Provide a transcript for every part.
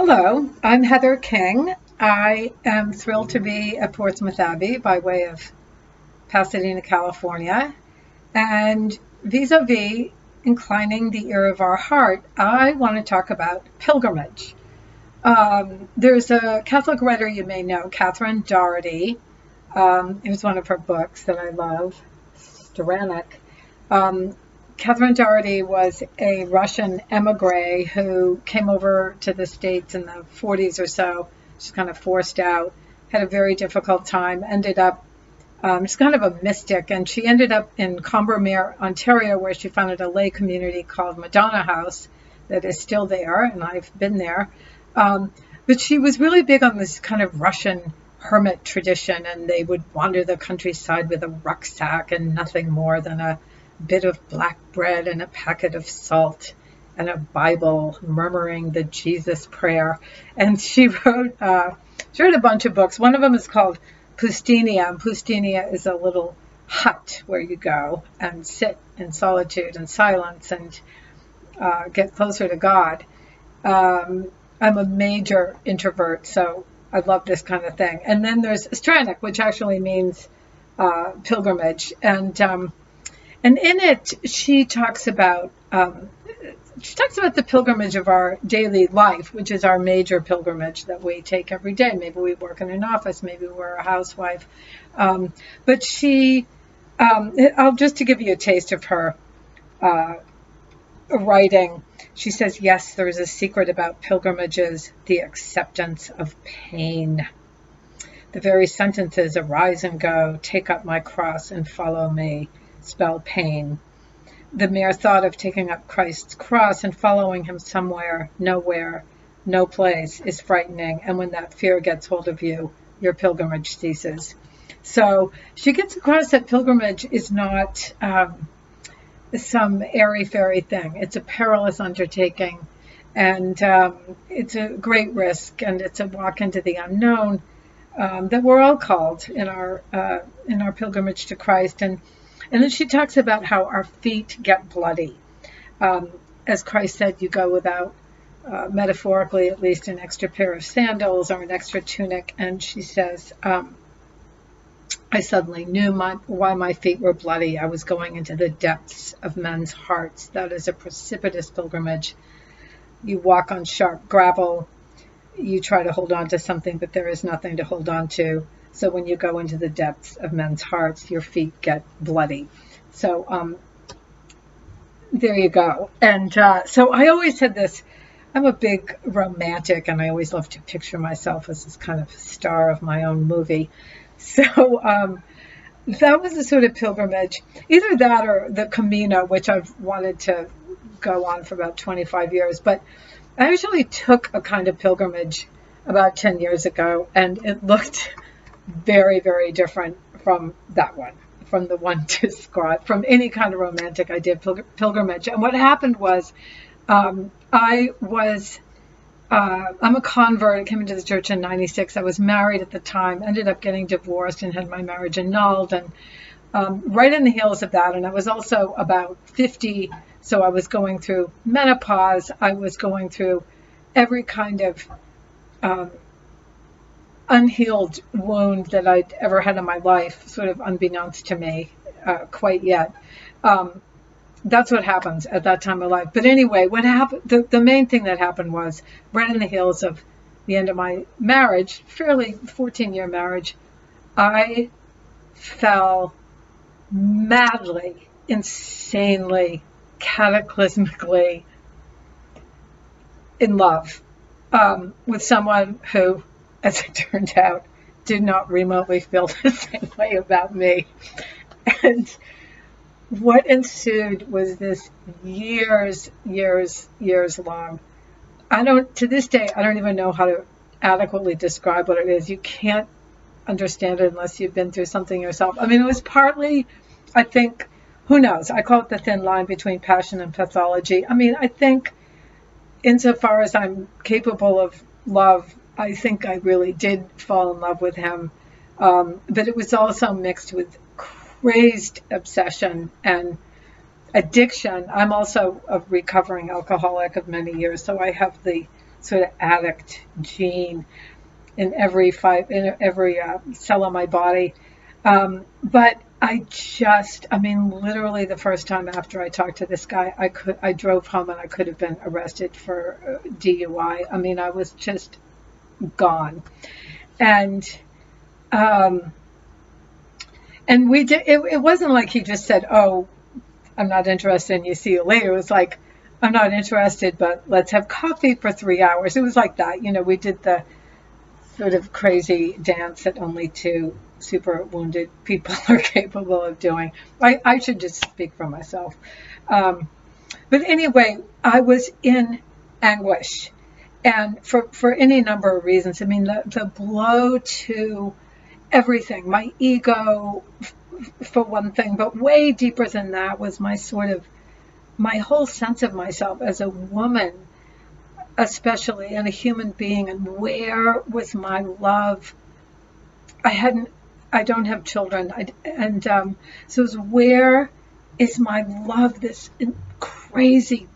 Hello, I'm Heather King. I am thrilled to be at Portsmouth Abbey by way of Pasadena, California. And vis-a-vis inclining the ear of our heart, I want to talk about pilgrimage. There's a Catholic writer you may know, Catherine Doherty. It was one of her books that I love, Staranek. Catherine Doherty was a Russian emigre who came over to the States in the 40s or so. She's kind of forced out, had a very difficult time, ended up, she's kind of a mystic, and she ended up in Combermere, Ontario, where she founded a lay community called Madonna House that is still there, and I've been there. But she was really big on this kind of Russian hermit tradition, and they would wander the countryside with a rucksack and nothing more than a bit of black bread and a packet of salt and a Bible, murmuring the Jesus prayer. And she wrote a bunch of books. One of them is called Pustinia. And Pustinia is a little hut where you go and sit in solitude and silence and get closer to God. I'm a major introvert, so I love this kind of thing. And then there's Staranek, which actually means pilgrimage. And in it, she talks about the pilgrimage of our daily life, which is our major pilgrimage that we take every day. Maybe we work in an office, maybe we're a housewife. But she, just to give you a taste of her writing, she says, yes, there is a secret about pilgrimages, the acceptance of pain. The very sentences, arise and go, take up my cross and follow me, spell pain. The mere thought of taking up Christ's cross and following him somewhere, nowhere, no place is frightening. And when that fear gets hold of you, your pilgrimage ceases. So she gets across that pilgrimage is not some airy-fairy thing. It's a perilous undertaking, and it's a great risk, and it's a walk into the unknown that we're all called in our pilgrimage to Christ. And then she talks about how our feet get bloody. As Christ said, you go without, metaphorically at least, an extra pair of sandals or an extra tunic. And she says, I suddenly knew why my feet were bloody. I was going into the depths of men's hearts. That is a precipitous pilgrimage. You walk on sharp gravel. You try to hold on to something, but there is nothing to hold on to. So when you go into the depths of men's hearts, your feet get bloody. So there you go. And so I always had this, I'm a big romantic, and I always love to picture myself as this kind of star of my own movie. So that was the sort of pilgrimage, either that or the Camino, which I've wanted to go on for about 25 years. But I actually took a kind of pilgrimage about 10 years ago, and it looked very, very different from that one, from the one described, from any kind of romantic idea of pilgrimage. And what happened was, I'm a convert. I came into the church in 96. I was married at the time, ended up getting divorced and had my marriage annulled. And right in the heels of that, and I was also about 50, so I was going through menopause. I was going through every kind of unhealed wound that I'd ever had in my life, sort of unbeknownst to me quite yet. That's what happens at that time of life. But anyway, what happened? The main thing that happened was right in the heels of the end of my marriage, fairly 14-year marriage, I fell madly, insanely, cataclysmically in love with someone who, as it turned out, did not remotely feel the same way about me. And what ensued was this years long. To this day, I don't even know how to adequately describe what it is. You can't understand it unless you've been through something yourself. I mean, it was partly, I think, who knows? I call it the thin line between passion and pathology. I mean, I think insofar as I'm capable of love, I think I really did fall in love with him. But it was also mixed with crazed obsession and addiction. I'm also a recovering alcoholic of many years, so I have the sort of addict gene in every cell of my body. But literally the first time after I talked to this guy, I drove home and I could have been arrested for DUI. I mean, I was just gone. And we did, it wasn't like he just said, "Oh, I'm not interested and you see you later." It was like, "I'm not interested, but let's have coffee for 3 hours." It was like that. We did the sort of crazy dance that only two super wounded people are capable of doing. I should just speak for myself. But anyway, I was in anguish, and for any number of reasons. I mean, the blow to everything, my ego for one thing, but way deeper than that was my whole sense of myself as a woman, especially, and a human being, and where was my love? I don't have children, so it was, where is my love, this crazy,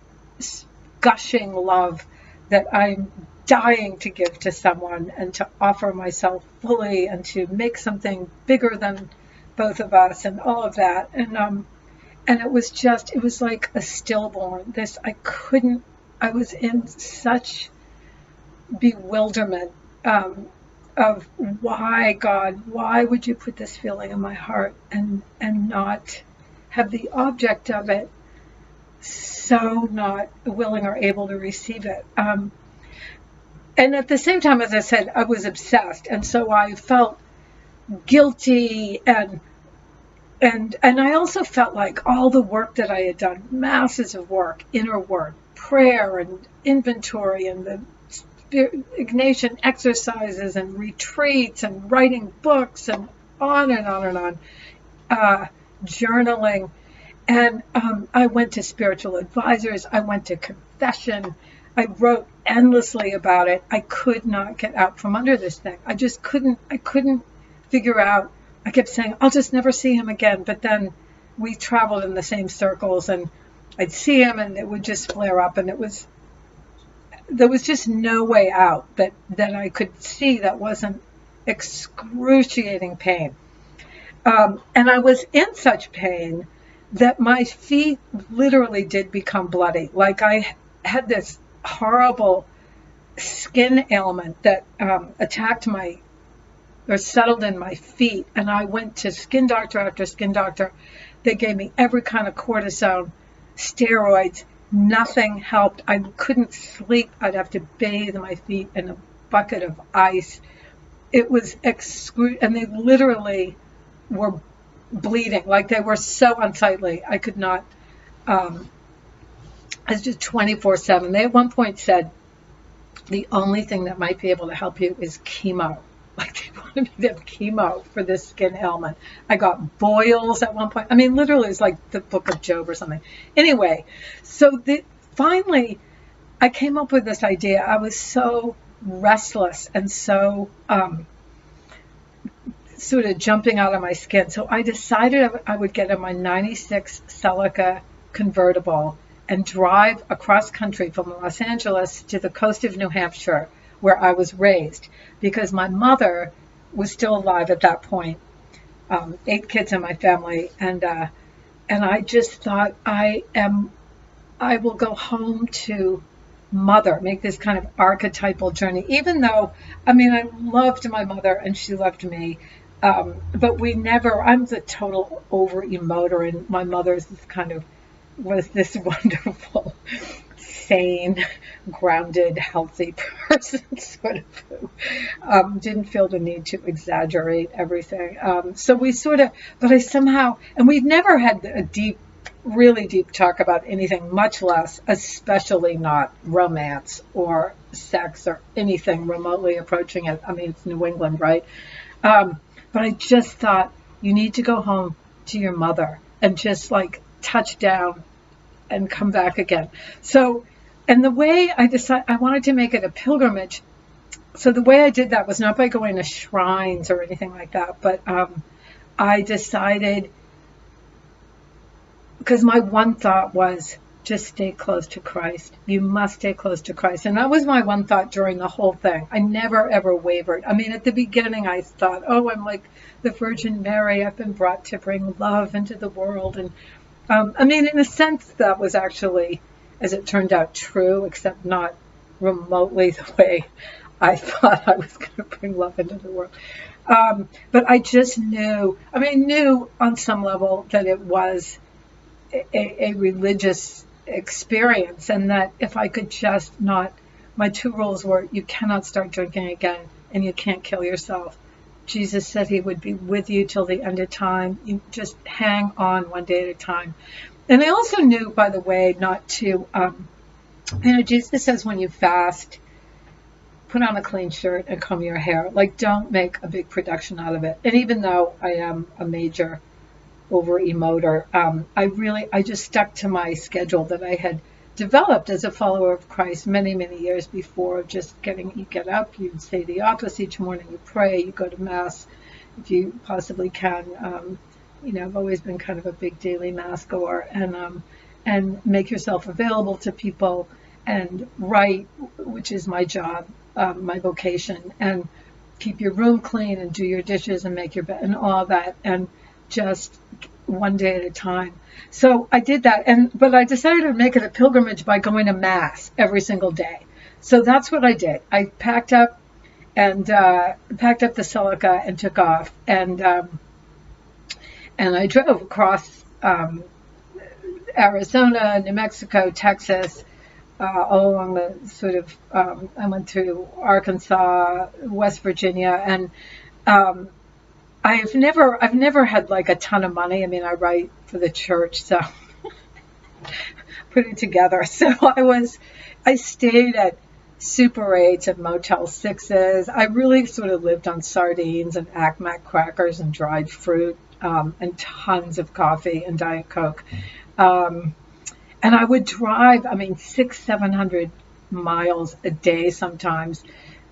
gushing love that I'm dying to give to someone and to offer myself fully and to make something bigger than both of us and all of that. And it was like a stillborn. I was in such bewilderment of why, God, why would you put this feeling in my heart and not have the object of it so not willing or able to receive it. And at the same time, as I said, I was obsessed. And so I felt guilty and I also felt like all the work that I had done, masses of work, inner work, prayer and inventory and the Ignatian exercises and retreats and writing books and on and on and on, journaling. And I went to spiritual advisors. I went to confession. I wrote endlessly about it. I could not get out from under this thing. I couldn't figure out. I kept saying, I'll just never see him again. But then we traveled in the same circles and I'd see him and it would just flare up. And there was just no way out that I could see that wasn't excruciating pain. And I was in such pain that my feet literally did become bloody. Like I had this horrible skin ailment that settled in my feet. And I went to skin doctor after skin doctor. They gave me every kind of cortisone, steroids. Nothing helped. I couldn't sleep. I'd have to bathe my feet in a bucket of ice. It was and they literally were bleeding. Like they were so unsightly. I could not, I was just 24/7. They at one point said, the only thing that might be able to help you is chemo. Like they wanted me to have chemo for this skin ailment. I got boils at one point. I mean, literally, it's like the Book of Job or something. Anyway, so finally, I came up with this idea. I was so restless and so sort of jumping out of my skin. So I decided I would get in my 96 Celica convertible and drive across country from Los Angeles to the coast of New Hampshire, where I was raised, because my mother was still alive at that point, 8 kids in my family, and I just thought I will go home to mother, make this kind of archetypal journey, even though, I mean, I loved my mother and she loved me, but I'm the total over-emoter, and my mother's was this wonderful, sane, grounded, healthy person, sort of, who didn't feel the need to exaggerate everything. So we but I somehow, and we've never had a really deep talk about anything, much less, especially not romance or sex or anything remotely approaching it. I mean, it's New England, right? But I just thought, you need to go home to your mother and just like touch down and come back again. So, and the way I decided, I wanted to make it a pilgrimage. So the way I did that was not by going to shrines or anything like that, but I decided, because my one thought was, just stay close to Christ. You must stay close to Christ. And that was my one thought during the whole thing. I never, ever wavered. I mean, at the beginning, I thought, oh, I'm like the Virgin Mary. I've been brought to bring love into the world. And I mean, in a sense, that was actually, as it turned out, true, except not remotely the way I thought I was going to bring love into the world. But I just knew, knew on some level that it was a religious experience, and that if I could just not, my 2 rules were, you cannot start drinking again, and you can't kill yourself. Jesus said he would be with you till the end of time. You just hang on one day at a time. And I also knew, by the way, not to, Jesus says when you fast, put on a clean shirt and comb your hair. Like, don't make a big production out of it. And even though I am a major over-emoter, I just stuck to my schedule that I had developed as a follower of Christ many, many years before. Just you get up, you say the office each morning, you pray, you go to Mass if you possibly can. I've always been kind of a big daily Mass goer, and make yourself available to people and write, which is my job, my vocation, and keep your room clean and do your dishes and make your bed and all that, and just one day at a time. So I did that, but I decided to make it a pilgrimage by going to Mass every single day. So that's what I did. I packed up the Celica and took off, and I drove across Arizona, New Mexico, Texas, all along the sort of, I went through Arkansas, West Virginia, and I've never had like a ton of money. I mean, I write for the church, so put it together. So I stayed at Super 8s and Motel 6s. I really sort of lived on sardines and Acmac crackers and dried fruit, and tons of coffee and Diet Coke. And I would drive, 600-700 miles a day sometimes.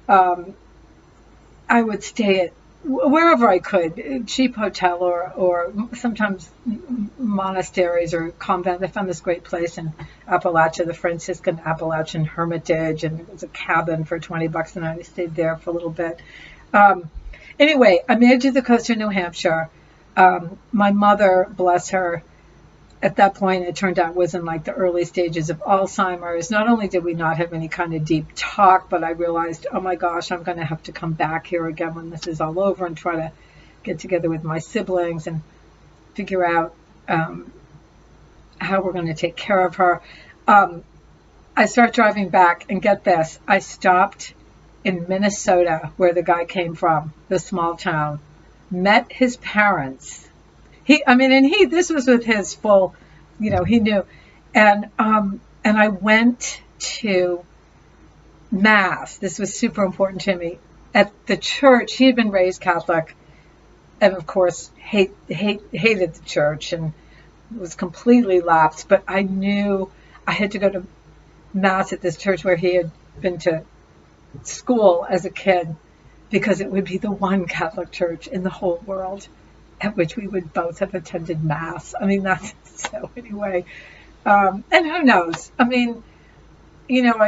I would stay at wherever I could, cheap hotel or sometimes monasteries or convent. I found this great place in Appalachia, the Franciscan Appalachian Hermitage, and it was a cabin for $20 a night. I stayed there for a little bit. Anyway, I made it to the coast of New Hampshire. My mother, bless her, at that point, it turned out was in like the early stages of Alzheimer's. Not only did we not have any kind of deep talk, but I realized, oh my gosh, I'm going to have to come back here again when this is all over and try to get together with my siblings and figure out how we're going to take care of her. I start driving back, and get this, I stopped in Minnesota, where the guy came from, the small town, met his parents. This was with his full, he knew. And I went to Mass. This was super important to me. At the church, he had been raised Catholic and, of course, hated the church and was completely lapsed. But I knew I had to go to Mass at this church where he had been to school as a kid, because it would be the one Catholic church in the whole world at which we would both have attended Mass. So anyway, and who knows? I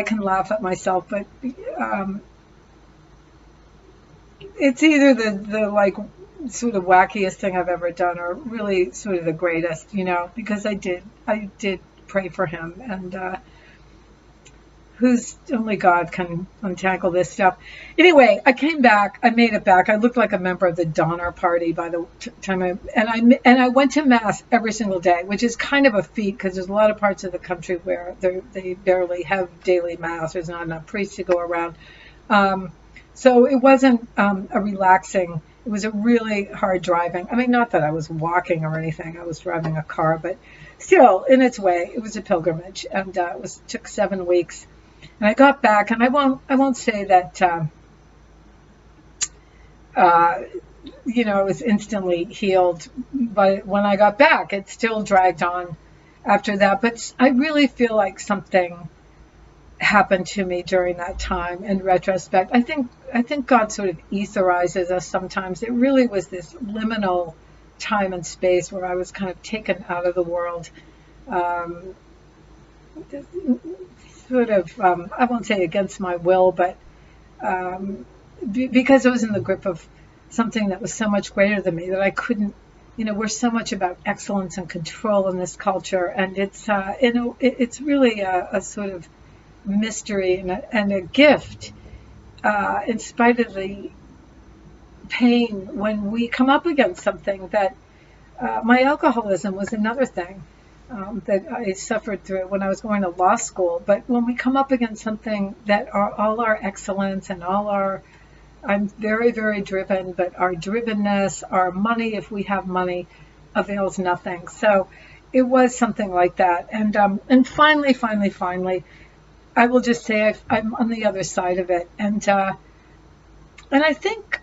can laugh at myself, but it's either the like sort of wackiest thing I've ever done, or really sort of the greatest, because I did pray for him, and only God can untangle this stuff. Anyway, I came back. I made it back. I looked like a member of the Donner Party by the time I went to Mass every single day, which is kind of a feat, because there's a lot of parts of the country where they barely have daily Mass. There's not enough priests to go around. So it wasn't a relaxing. It was a really hard driving. Not that I was walking or anything. I was driving a car, but still, in its way, it was a pilgrimage, and took 7 weeks. And I got back, and I won't say that, I was instantly healed. But when I got back, it still dragged on after that. But I really feel like something happened to me during that time. In retrospect, I think God sort of etherizes us sometimes. It really was this liminal time and space where I was kind of taken out of the world. sort of, I won't say against my will, but because I was in the grip of something that was so much greater than me that I couldn't, we're so much about excellence and control in this culture, and it's really a sort of mystery and a gift, in spite of the pain when we come up against something that, my alcoholism was another thing that I suffered through when I was going to law school. But when we come up against something that are all our excellence and I'm very, very driven, but our drivenness, our money, if we have money, avails nothing. So it was something like that. And finally, I will just say I'm on the other side of it. And I think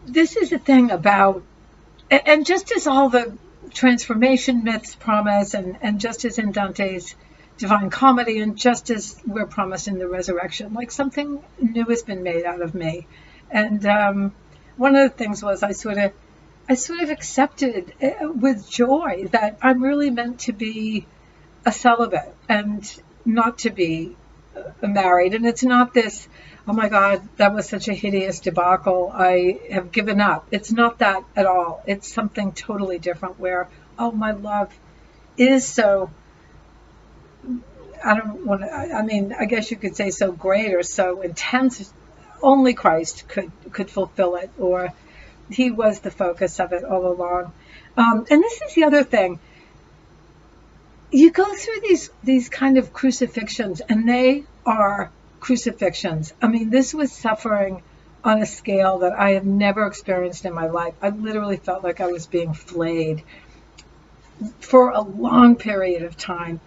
this is the thing about, and just as all the transformation myths promise, and just as in Dante's Divine Comedy, and just as we're promised in the resurrection, like something new has been made out of me. And one of the things was I sort of accepted with joy that I'm really meant to be a celibate and not to be married. And it's not this, oh my God, that was such a hideous debacle, I have given up. It's not that at all. It's something totally different where, oh, my love is so, I guess you could say so great or so intense. Only Christ could fulfill it, or he was the focus of it all along. And this is the other thing. You go through these kind of crucifixions, and they are crucifixions. I mean, this was suffering on a scale that I have never experienced in my life. I literally felt like I was being flayed for a long period of time.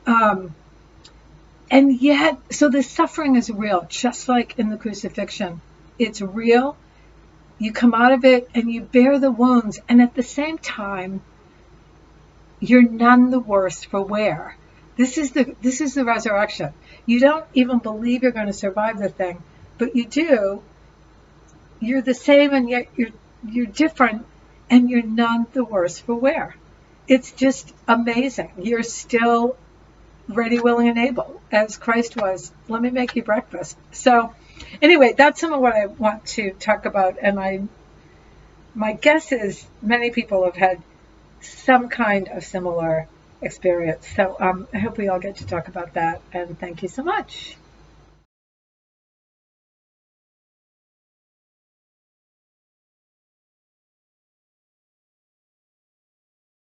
And yet, so the suffering is real, just like in the crucifixion. It's real. You come out of it and you bear the wounds, and at the same time, you're none the worse for wear. This is the resurrection. You don't even believe you're going to survive the thing, but you do. You're the same, and yet you're different, and you're none the worse for wear. It's just amazing. You're still ready, willing, and able, as Christ was. Let me make you breakfast. So anyway, that's some of what I want to talk about. And my guess is many people have had some kind of similar experience. So I hope we all get to talk about that. And thank you so much.